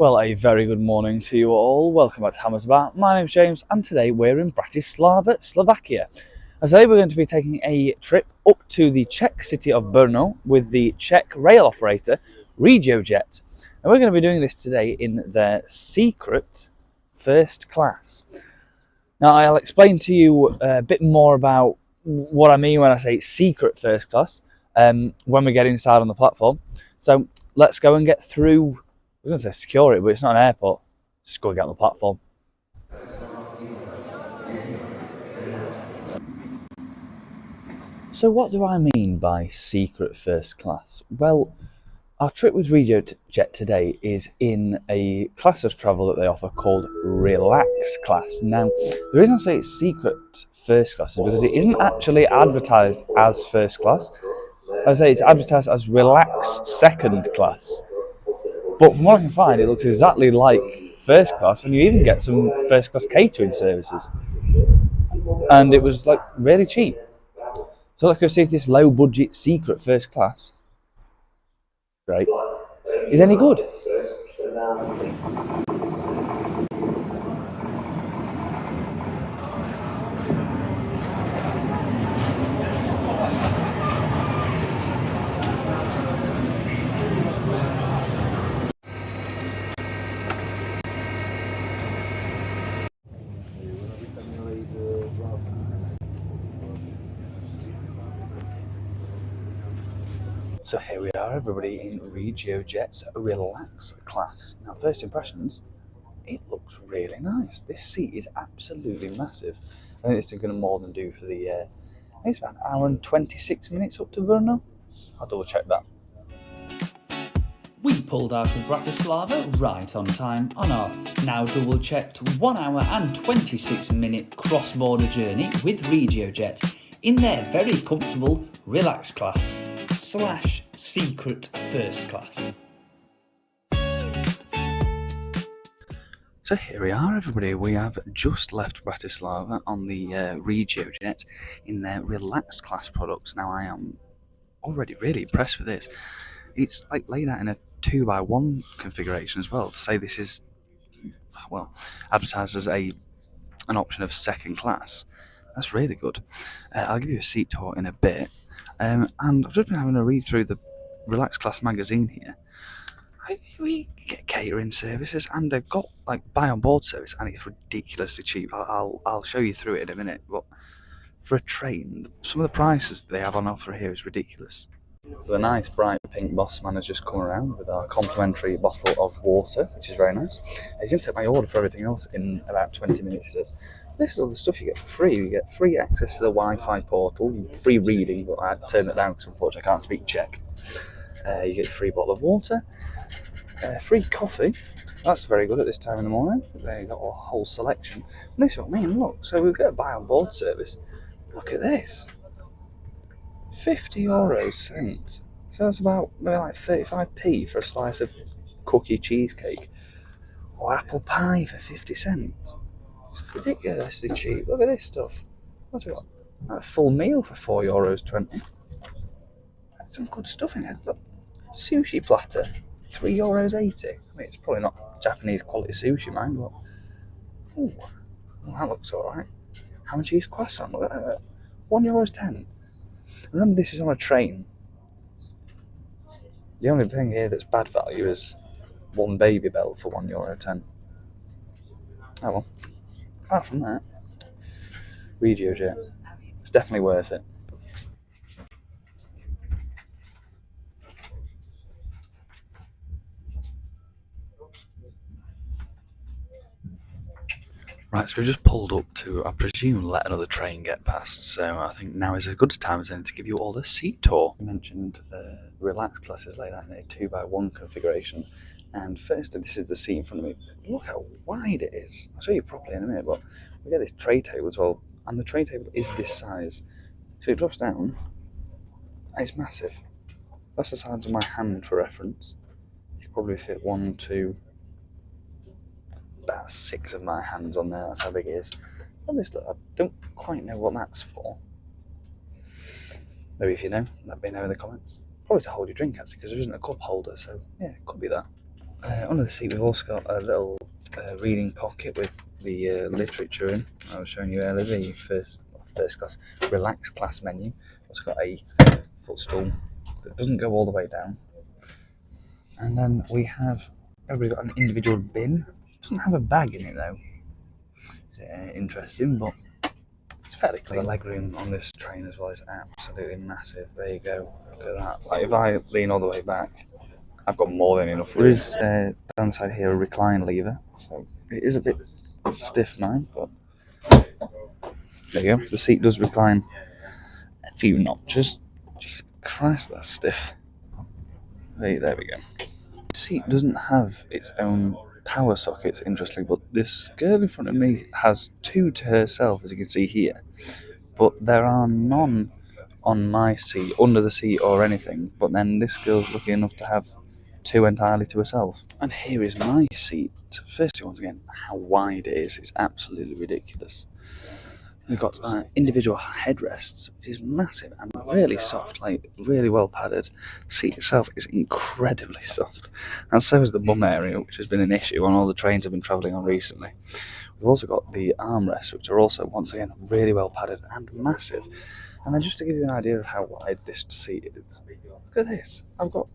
Well, a very good morning to you all. Welcome back to Hammers Bar. My name's James, and today we're in Bratislava, Slovakia. And today we're going to be taking a trip up to the Czech city of Brno with the Czech rail operator RegioJet. And we're going to be doing this today in their secret first class. Now, I'll explain to you a bit more about what I mean when I say secret first class when we get inside on the platform. So let's go and get through. I was going to say security, but it's not an airport. Just go and get on the platform. So what do I mean by secret first class? Well, our trip with RegioJet today is in a class of travel that they offer called Relax Class. Now, the reason I say it's secret first class is because it isn't actually advertised as first class. As I say, it's advertised as Relax Second Class. But from what I can find, it looks exactly like first class, and you even get some first class catering services. And it was like really cheap. So let's go see if this low budget secret first class, right, is any good. So here we are, everybody, in RegioJet's Relax Class. Now, first impressions, it looks really nice. This seat is absolutely massive. I think this is going to more than do for the, I think it's about an hour and 26 minutes up to Brno. I'll double check that. We pulled out of Bratislava right on time on our now double-checked 1 hour and 26-minute cross-border journey with RegioJet in their very comfortable Relax Class / secret first class. So here we are, everybody. We have just left Bratislava on the RegioJet in their Relax Class products. Now, I am already really impressed with this. It's like laid out in a 2x1 configuration as well. To say this is, well, advertised as an option of second class, that's really good. I'll give you a seat tour in a bit. And I've just been having a read through the Relax Class magazine here. We get catering services, and they've got like buy on board service, and it's ridiculously cheap. I'll show you through it in a minute. But for a train, some of the prices they have on offer here is ridiculous. So the nice bright pink boss man has just come around with our complimentary bottle of water, which is very nice. He's going to take my order for everything else in about 20 minutes, he says. This is all the stuff you get for free. You get free access to the Wi-Fi portal, free reading, but I turned it down because unfortunately I can't speak Czech. You get a free bottle of water, free coffee. That's very good at this time in the morning. There you got a whole selection. And this is what I mean, look, so we've got a buy on board service. Look at this. 50 cents. So that's about maybe like 35p for a slice of cookie cheesecake. Or apple pie for 50 cents. It's ridiculously cheap. Look at this stuff. What's it got? A full meal for €4.20. Some good stuff in it. Look, sushi platter, €3.80. I mean, it's probably not Japanese quality sushi, mind, but ooh, well, that looks alright. How much is croissant? Look at that. €1.10. Remember, this is on a train. The only thing here that's bad value is one baby bell for €1.10. Oh well. Apart from that, RegioJet, it's definitely worth it. Right, so we've just pulled up to, I presume, let another train get past, so I think now is as good a time as any to give you all the seat tour. I mentioned Relax Class is laid out in a 2x1 configuration, and firstly, this is the seat in front of me. Look how wide it is. I'll show you properly in a minute, but we get this tray table as well, and the tray table is this size. So it drops down, and it's massive. That's the size of my hand for reference. You could probably fit about 6 of my hands on there. That's how big it is. Honestly, I don't quite know what that's for. Maybe if you know, let me know in the comments. Probably to hold your drink, actually, because there isn't a cup holder, so yeah, it could be that. Under the seat, we've also got a little reading pocket with the literature in. I was showing you earlier the first class, relaxed class menu. It's got a footstool that doesn't go all the way down. And then everybody's got an individual bin. It doesn't have a bag in it though. Interesting, but it's fairly clean. The legroom on this train as well is absolutely massive. There you go. Look at that. Like if I lean all the way back, I've got more than enough room. There is down the side here a recline lever, so it is a bit stiff, mine, but there you go. The seat does recline a few notches. Jesus Christ, that's stiff. There we go. The seat doesn't have its own power sockets, interestingly, but this girl in front of me has two to herself, as you can see here. But there are none on my seat, under the seat or anything. But then this girl's lucky enough to have two entirely to herself. And here is my seat. Firstly, once again, how wide it is absolutely ridiculous. We've got individual headrests, which is massive and really soft, like really well padded. The seat itself is incredibly soft, and so is the bum area, which has been an issue on all the trains I've been travelling on recently. We've also got the armrests, which are also, once again, really well padded and massive. And then just to give you an idea of how wide this seat is, look at this. I've got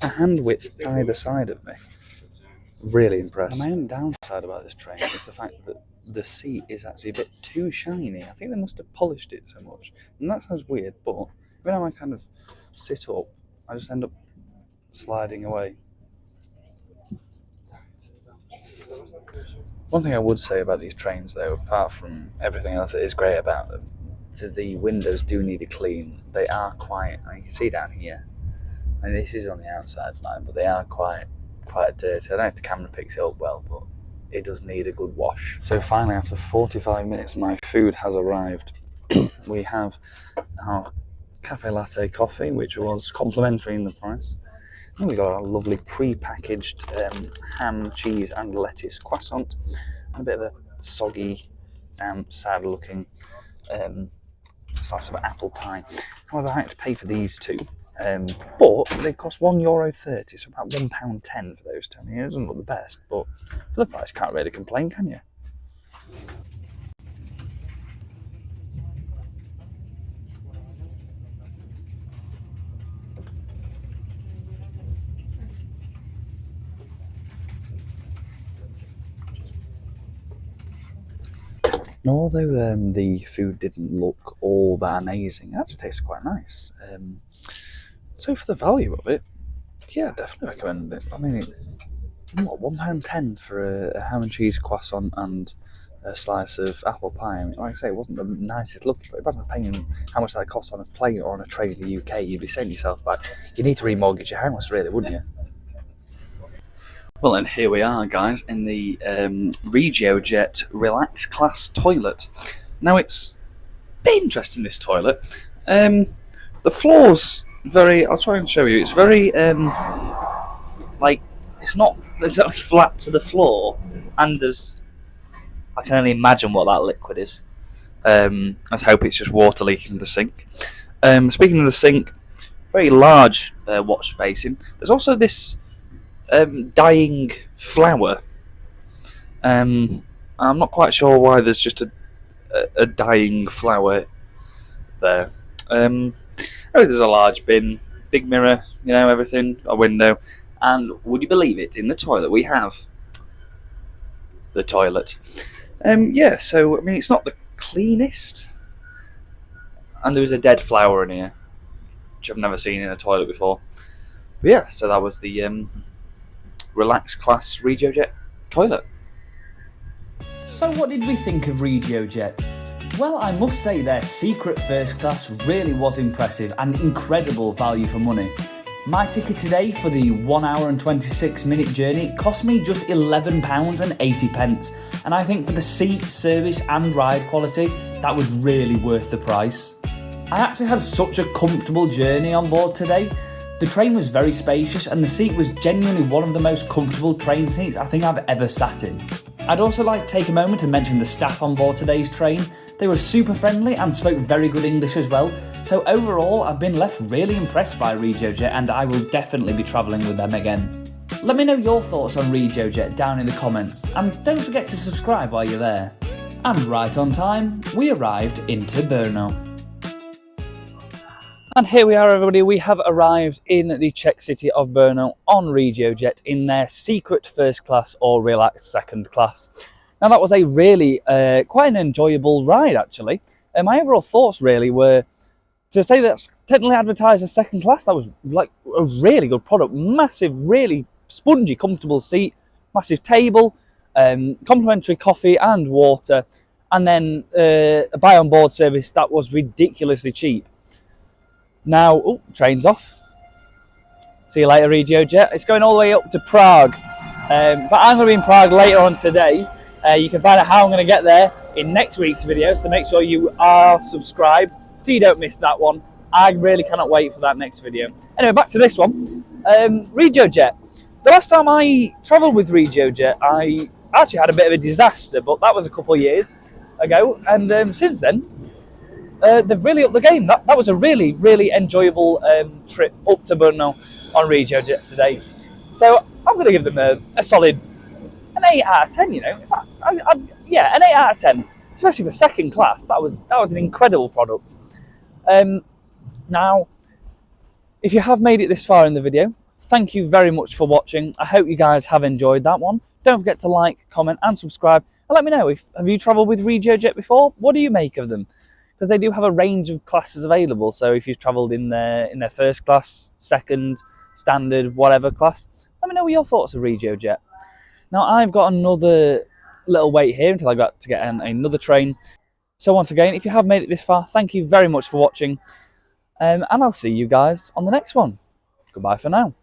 a hand width either side of me. Really impressed. And my own downside about this train is the fact that the seat is actually a bit too shiny. I think they must have polished it so much. And that sounds weird, but every time I kind of sit up, I just end up sliding away. One thing I would say about these trains, though, apart from everything else that is great about them, the windows do need a clean. They are quiet. You can see down here. And this is on the outside line, but they are quite dirty. I don't know if the camera picks it up well, but it does need a good wash. So finally, after 45 minutes, my food has arrived. We have our cafe latte coffee, which was complimentary in the price. And we got our lovely pre-packaged ham, cheese and lettuce croissant, and a bit of a soggy, sad-looking slice of apple pie. However, I had to pay for these two. But they cost €1.30, so about £1.10 for those two. It doesn't look the best, but for the price, can't really complain, can you? Now, although the food didn't look all that amazing, it actually tasted quite nice. So for the value of it, yeah, definitely recommend it. I mean, £1.10 for a ham and cheese croissant and a slice of apple pie. I mean, like I say, it wasn't the nicest looking, but if I'm paying how much that costs on a plate or on a tray in the UK, you'd be saying to yourself, but you need to remortgage your house, really, wouldn't you? Well, and here we are, guys, in the RegioJet Relax Class toilet. Now, it's a bit interesting, this toilet. The floor's I'll try and show you. It's very, it's not exactly flat to the floor, and I can only imagine what that liquid is. Let's hope it's just water leaking in the sink. Speaking of the sink, very large wash basin. There's also this dying flower. I'm not quite sure why there's just a dying flower there. There's a large bin, big mirror, everything, a window, and would you believe it, in the toilet we have the toilet. So I mean, it's not the cleanest, and there was a dead flower in here, which I've never seen in a toilet before. But yeah, so that was the Relaxed Class RegioJet toilet. So what did we think of RegioJet? Well, I must say their secret first class really was impressive and incredible value for money. My ticket today for the 1 hour and 26 minute journey cost me just £11.80, and I think for the seat, service and ride quality, that was really worth the price. I actually had such a comfortable journey on board today. The train was very spacious and the seat was genuinely one of the most comfortable train seats I think I've ever sat in. I'd also like to take a moment to mention the staff on board today's train. They were super friendly and spoke very good English as well, so overall I've been left really impressed by RegioJet and I will definitely be travelling with them again. Let me know your thoughts on RegioJet down in the comments, and don't forget to subscribe while you're there. And right on time, we arrived into Brno. And here we are, everybody. We have arrived in the Czech city of Brno on RegioJet in their secret first class or relaxed second class. Now, that was a really quite an enjoyable ride, actually. My overall thoughts really were, to say that's technically advertised as second class, that was like a really good product. Massive, really spongy, comfortable seat, massive table, complimentary coffee and water, and then a buy on board service that was ridiculously cheap. Now, oh, train's off. See you later, RegioJet. It's going all the way up to Prague. But I'm going to be in Prague later on today. You can find out how I'm going to get there in next week's video, so make sure you are subscribed so you don't miss that one. I really cannot wait for that next video. Anyway, back to this one. RegioJet. The last time I travelled with RegioJet, I actually had a bit of a disaster, but that was a couple of years ago. And since then, they've really upped the game. That was a really, really enjoyable trip up to Brno on RegioJet today. So I'm going to give them a solid an 8 out of 10. You know, in fact, yeah, an 8 out of 10, especially for second class. That was an incredible product. Now, if you have made it this far in the video, thank you very much for watching. I hope you guys have enjoyed that one. Don't forget to like, comment, and subscribe, and let me know have you travelled with RegioJet before? What do you make of them? Because they do have a range of classes available. So if you've travelled in their first class, second, standard, whatever class, let me know what your thoughts of RegioJet. Now, I've got another little wait here until I got to get on another train. So once again, if you have made it this far, thank you very much for watching. And I'll see you guys on the next one. Goodbye for now.